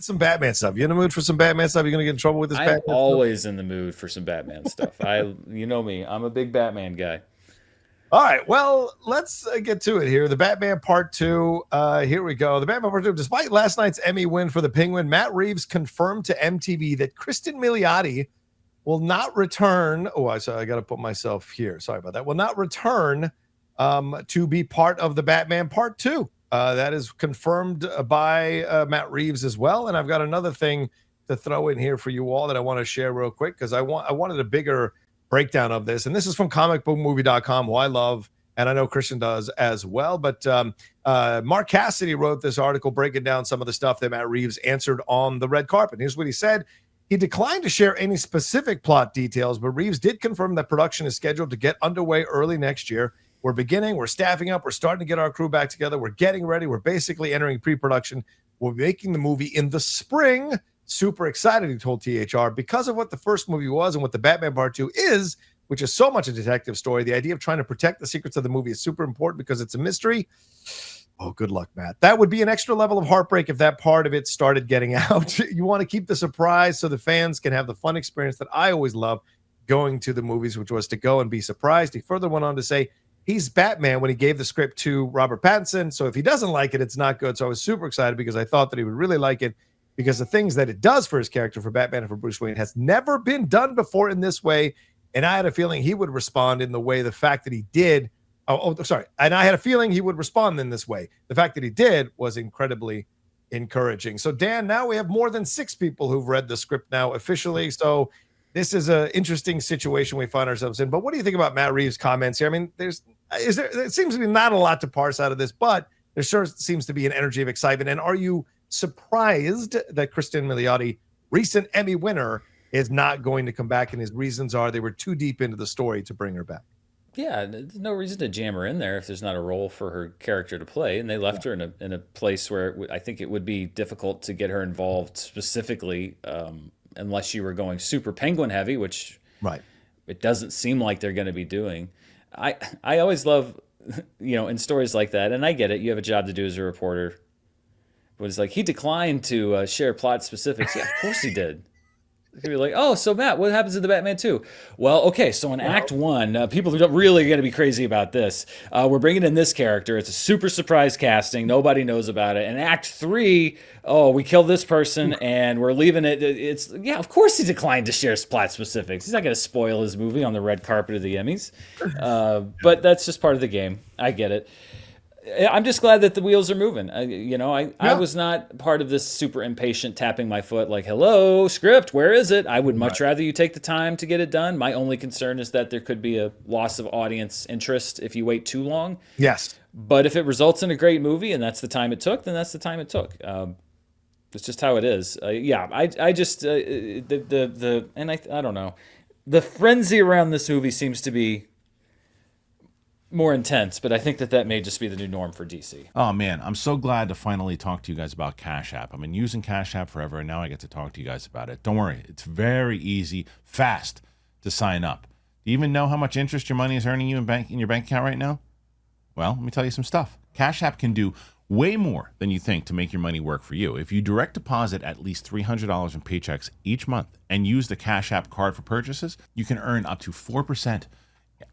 some Batman stuff. You in the mood for some Batman stuff? You gonna get in trouble with this I'm Batman stuff? always in the mood for some Batman stuff. You know me, I'm a big Batman guy. All right, well, let's get to it here. The Batman Part 2. Here we go. The Batman Part 2. Despite last night's Emmy win for the Penguin, Matt Reeves confirmed to MTV that Kristen Milioti will not return. Oh, I got to put myself here. Sorry about that. Will not return to be part of the Batman Part 2. That is confirmed by Matt Reeves as well. And I've got another thing to throw in here for you all that I want to share real quick because I wanted a bigger breakdown of this. And this is from comicbookmovie.com, who I love, and I know Christian does as well. But Mark Cassidy wrote this article breaking down some of the stuff that Matt Reeves answered on the red carpet. Here's what he said. He declined to share any specific plot details, but Reeves did confirm that production is scheduled to get underway early next year. We're staffing up, we're starting to get our crew back together, we're getting ready, we're basically entering pre-production. We're making the movie in the spring. Super excited, he told THR, because of what the first movie was and what the Batman Part 2 is, which is so much a detective story. The idea of trying to protect the secrets of the movie is super important because it's a mystery. Oh, good luck, Matt. That would be an extra level of heartbreak if that part of it started getting out. You want to keep the surprise so the fans can have the fun experience that I always love going to the movies, which was to go and be surprised. He further went on to say he's Batman when he gave the script to Robert Pattinson. So if he doesn't like it, it's not good. So I was super excited because I thought that he would really like it, because the things that it does for his character, for Batman and for Bruce Wayne, has never been done before in this way. And I had a feeling he would respond in the way the fact that he did. Sorry. And I had a feeling he would respond in this way. The fact that he did was incredibly encouraging. So, Dan, now we have more than 6 people who've read the script now officially. So this is an interesting situation we find ourselves in. But what do you think about Matt Reeves' comments here? I mean, there seems to be not a lot to parse out of this, but there sure seems to be an energy of excitement. And are you surprised that Kristen Milioti, recent Emmy winner, is not going to come back? And his reasons are they were too deep into the story to bring her back. Yeah, there's no reason to jam her in there if there's not a role for her character to play, and they left her in a place where I think it would be difficult to get her involved specifically, unless you were going super Penguin heavy, which right, it doesn't seem like they're going to be doing. I always love, in stories like that, and I get it. You have a job to do as a reporter. But it's like he declined to share plot specifics. Yeah, of course he did. He'd be like, oh, so Matt, what happens in the Batman 2? Well, okay, so in Act 1, people are really going to be crazy about this. We're bringing in this character. It's a super surprise casting. Nobody knows about it. And Act 3, we kill this person and we're leaving it. Yeah, of course he declined to share plot specifics. He's not going to spoil his movie on the red carpet of the Emmys. But that's just part of the game. I get it. I'm just glad that the wheels are moving. I was not part of this super impatient tapping my foot like, hello, script, where is it? I would much rather you take the time to get it done. My only concern is that there could be a loss of audience interest if you wait too long. Yes. But if it results in a great movie and that's the time it took, then that's the time it took. It's just how it is. I just, I don't know. The frenzy around this movie seems to be more intense, but I think that may just be the new norm for DC. Oh man, I'm so glad to finally talk to you guys about Cash App. I've been using Cash App forever, and now I get to talk to you guys about it. Don't worry, it's very easy, fast to sign up. Do you even know how much interest your money is earning you in your bank account right now? Well, let me tell you some stuff. Cash App can do way more than you think to make your money work for you. If you direct deposit at least $300 in paychecks each month and use the Cash App card for purchases, you can earn up to 4%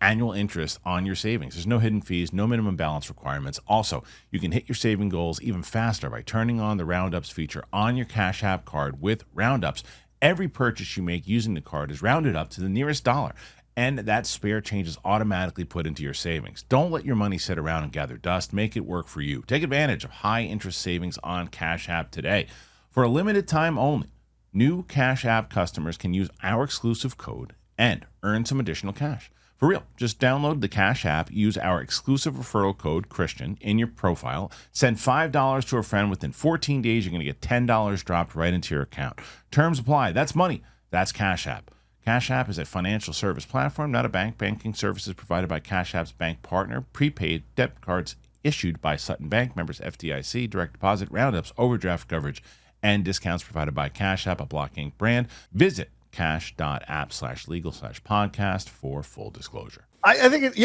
annual interest on your savings. There's no hidden fees, no minimum balance requirements. Also, you can hit your saving goals even faster by turning on the Roundups feature on your Cash App card with Roundups. Every purchase you make using the card is rounded up to the nearest dollar, and that spare change is automatically put into your savings. Don't let your money sit around and gather dust. Make it work for you. Take advantage of high interest savings on Cash App today. For a limited time only, new Cash App customers can use our exclusive code and earn some additional cash. For real, just download the Cash App, use our exclusive referral code, Christian, in your profile, send $5 to a friend. Within 14 days, you're going to get $10 dropped right into your account. Terms apply. That's money. That's Cash App. Cash App is a financial service platform, not a bank. Banking services provided by Cash App's bank partner. Prepaid debit cards issued by Sutton Bank, members FDIC, direct deposit, roundups, overdraft coverage, and discounts provided by Cash App, a Block Inc. brand. Visit cash.app/legal/podcast for full disclosure. I think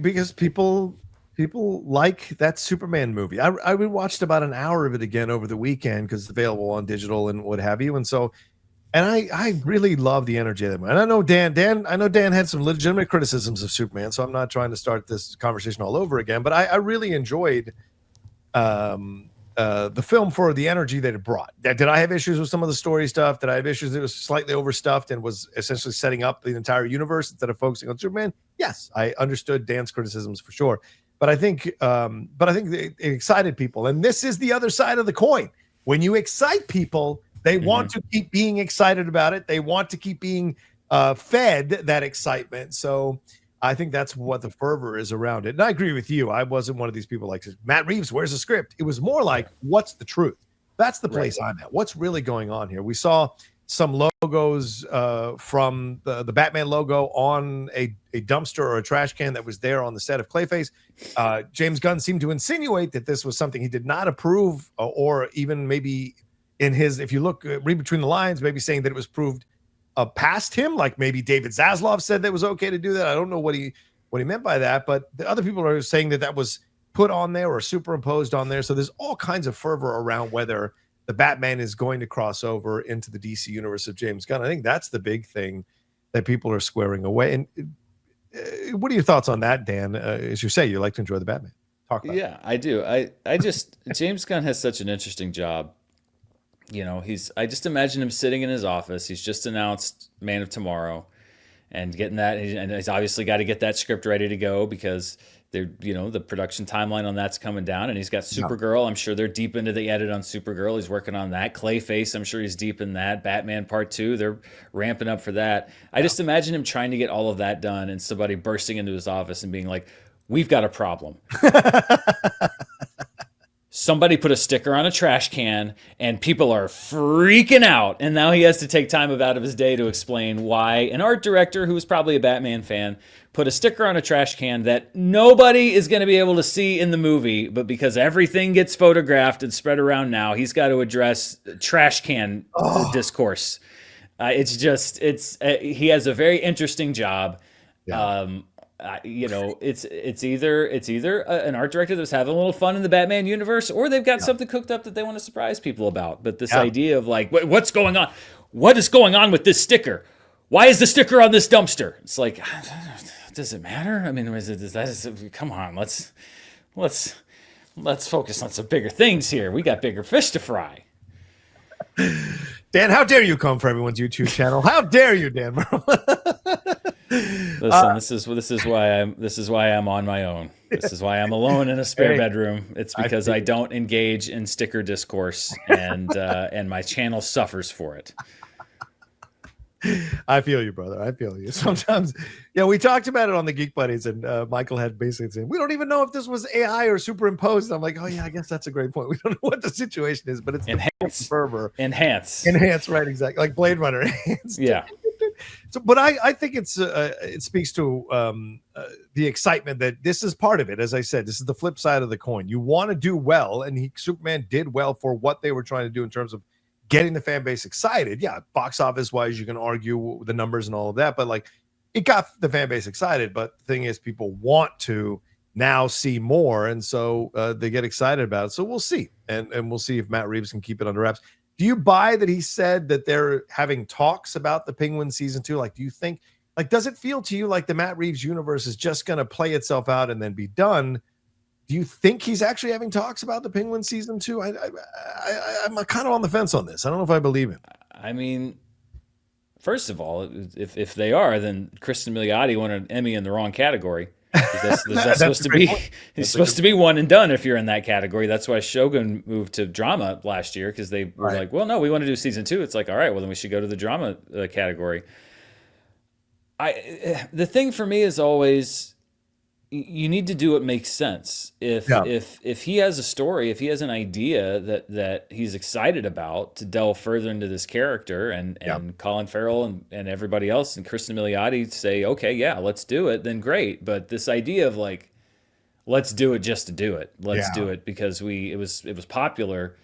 because people People like that Superman movie. I watched about an hour of it again over the weekend because it's available on digital and what have you. And so, and I really love the energy of that movie. And I know Dan had some legitimate criticisms of Superman, so I'm not trying to start this conversation all over again. But I really enjoyed the film for the energy that it brought. Did I have issues with some of the story stuff? Did I have issues that was slightly overstuffed and was essentially setting up the entire universe instead of focusing on Superman? Yes, I understood Dan's criticisms for sure. But I think it excited people, and this is the other side of the coin. When you excite people, they want to keep being excited about it. They want to keep being fed that excitement. So I think that's what the fervor is around it. And I agree with you. I wasn't one of these people like, Matt Reeves, where's the script? It was more like, what's the truth? That's the place I'm at. What's really going on here? We saw some logos from the Batman logo on a dumpster or a trash can that was there on the set of Clayface. James Gunn seemed to insinuate that this was something he did not approve, or even maybe in his, if you look, read between the lines, maybe saying that it was proved past him, like maybe David Zaslav said that it was okay to do that. I don't know what he meant by that, but the other people are saying that was put on there or superimposed on there. So there's all kinds of fervor around whether the Batman is going to cross over into the DC universe of James Gunn. I think that's the big thing that people are squaring away. And what are your thoughts on that, Dan? As you say, you like to enjoy the Batman. Talk about it. I do. I just James Gunn has such an interesting job. You know, I just imagine him sitting in his office. He's just announced Man of Tomorrow and getting that, and he's obviously got to get that script ready to go because the production timeline on that's coming down, and he's got Supergirl. I'm sure they're deep into the edit on Supergirl. He's working on that. Clayface, I'm sure he's deep in that. Batman Part 2, they're ramping up for that. I just imagine him trying to get all of that done and somebody bursting into his office and being like, we've got a problem. Somebody put a sticker on a trash can and people are freaking out. And now he has to take time out of his day to explain why an art director who was probably a Batman fan put a sticker on a trash can that nobody is going to be able to see in the movie. But because everything gets photographed and spread around now, he's got to address trash can discourse. He has a very interesting job. Yeah. It's either an art director that's having a little fun in the Batman universe, or they've got something cooked up that they want to surprise people about. But this idea of like, what's going on? What is going on with this sticker? Why is the sticker on this dumpster? It's like, does it matter? I mean, come on, let's focus on some bigger things here. We got bigger fish to fry. Dan, how dare you come for everyone's YouTube channel? How dare you, Dan? Listen, this is why I'm on my own. This is why I'm alone in a spare bedroom. It's because I don't engage in sticker discourse, and my channel suffers for it. I feel you, brother. I feel you. Sometimes, we talked about it on the Geek Buddies, and Michael had basically said, we don't even know if this was AI or superimposed. And I'm like, oh yeah, I guess that's a great point. We don't know what the situation is, but it's enhance, fervor. Enhance, right? Exactly, like Blade Runner. Yeah. So, but I think it speaks to the excitement that this is part of it. As I said, this is the flip side of the coin. You want to do well, and Superman did well for what they were trying to do in terms of getting the fan base excited. Yeah, box office wise, you can argue the numbers and all of that, but like it got the fan base excited. But the thing is, people want to now see more, and so they get excited about it. So we'll see, and we'll see if Matt Reeves can keep it under wraps. Do you buy that he said that they're having talks about the Penguin season 2? Like, do you think, like, does it feel to you like the Matt Reeves universe is just going to play itself out and then be done? Do you think he's actually having talks about the Penguin season 2? I'm kind of on the fence on this. I don't know if I believe him. I mean, first of all, if they are, then Kristen Milioti won an Emmy in the wrong category. That's supposed to be it's supposed to be one and done if you're in that category. That's why Shogun moved to drama last year, because they were like, well, no, we want to do season 2. It's like, all right, well then we should go to the drama category. The thing for me is always, you need to do what makes sense. If he has a story, if he has an idea that he's excited about to delve further into this character, and Colin Farrell and everybody else and Kristen Milioti say, okay, yeah, let's do it, then great. But this idea of like, let's do it just to do it. Let's do it because it was popular.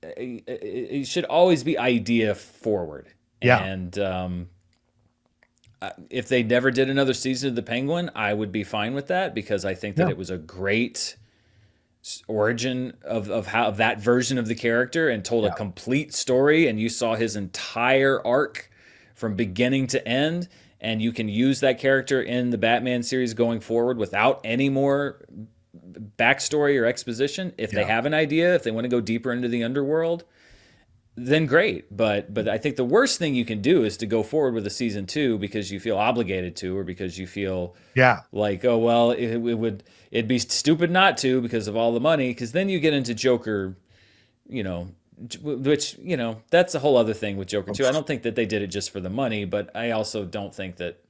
It should always be idea forward. Yeah. And if they never did another season of the Penguin, I would be fine with that, because I think that it was a great origin of that version of the character, and told a complete story, and you saw his entire arc from beginning to end, and you can use that character in the Batman series going forward without any more backstory or exposition. If they have an idea, if they want to go deeper into the underworld, then great. But I think the worst thing you can do is to go forward with a season 2 because you feel obligated to, or because you feel like, oh well, it'd be stupid not to because of all the money. Because then you get into Joker, which that's a whole other thing with Joker too. I don't think that they did it just for the money, but I also don't think that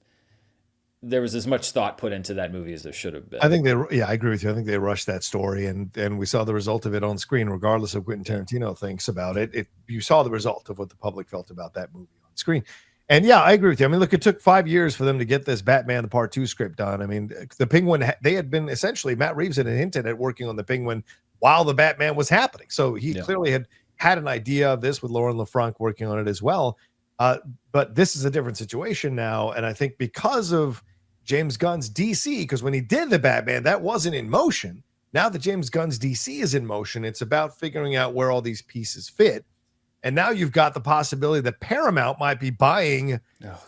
there was as much thought put into that movie as there should have been. I think I agree with you. I think they rushed that story, and we saw the result of it on screen, regardless of what Quentin Tarantino thinks about it. You saw the result of what the public felt about that movie on screen. And yeah, I agree with you. I mean, look, it took 5 years for them to get this Batman the Part 2 script done. I mean, the Penguin, they had been essentially, Matt Reeves had hinted at working on the Penguin while the Batman was happening. So he clearly had an idea of this, with Lauren LaFranc working on it as well. But this is a different situation now. And I think because of James Gunn's DC, because when he did the Batman, that wasn't in motion. Now that James Gunn's DC is in motion, it's about figuring out where all these pieces fit. And now you've got the possibility that Paramount might be buying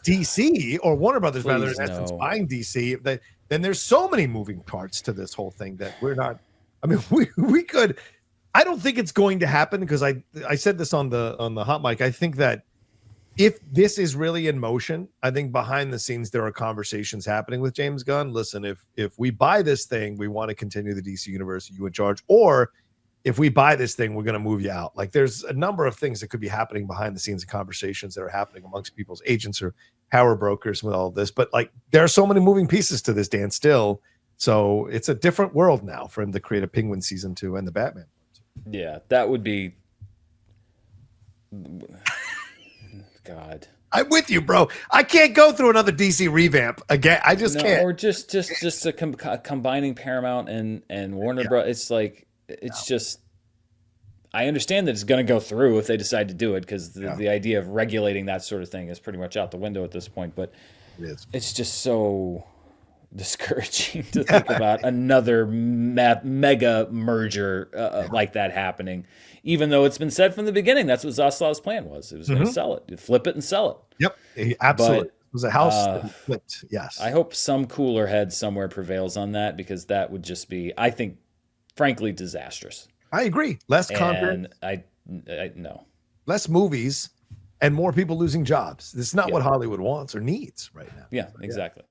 DC, or Warner Brothers, rather, in essence, buying DC. Then there's so many moving parts to this whole thing that we're not. I mean, we could. I don't think it's going to happen, because I said this on the hot mic. I think that if this is really in motion, I think behind the scenes there are conversations happening with James Gunn. Listen, if we buy this thing, we want to continue the DC universe, you in charge, or if we buy this thing, we're going to move you out. Like, there's a number of things that could be happening behind the scenes, and conversations that are happening amongst people's agents or power brokers with all of this. But like, there are so many moving pieces to this, Dan, still. So it's a different world now for him to create a Penguin season 2 and the Batman. Yeah, that would be. God, I'm with you, bro. I can't go through another DC revamp again. I just can't. Or just combining Paramount and Warner Bros. It's like, it's just. I understand that it's going to go through if they decide to do it, because the idea of regulating that sort of thing is pretty much out the window at this point. But it's just so discouraging to think about another mega merger like that happening, even though it's been said from the beginning that's what Zaslav's plan was. It was going to sell it, flip it and sell it. Yep, absolutely. It was a house that flipped. Yes. I hope some cooler head somewhere prevails on that, because that would just be, I think, frankly, disastrous. I agree. Less content. I no. Less movies and more people losing jobs. This is not what Hollywood wants or needs right now. Yeah, exactly.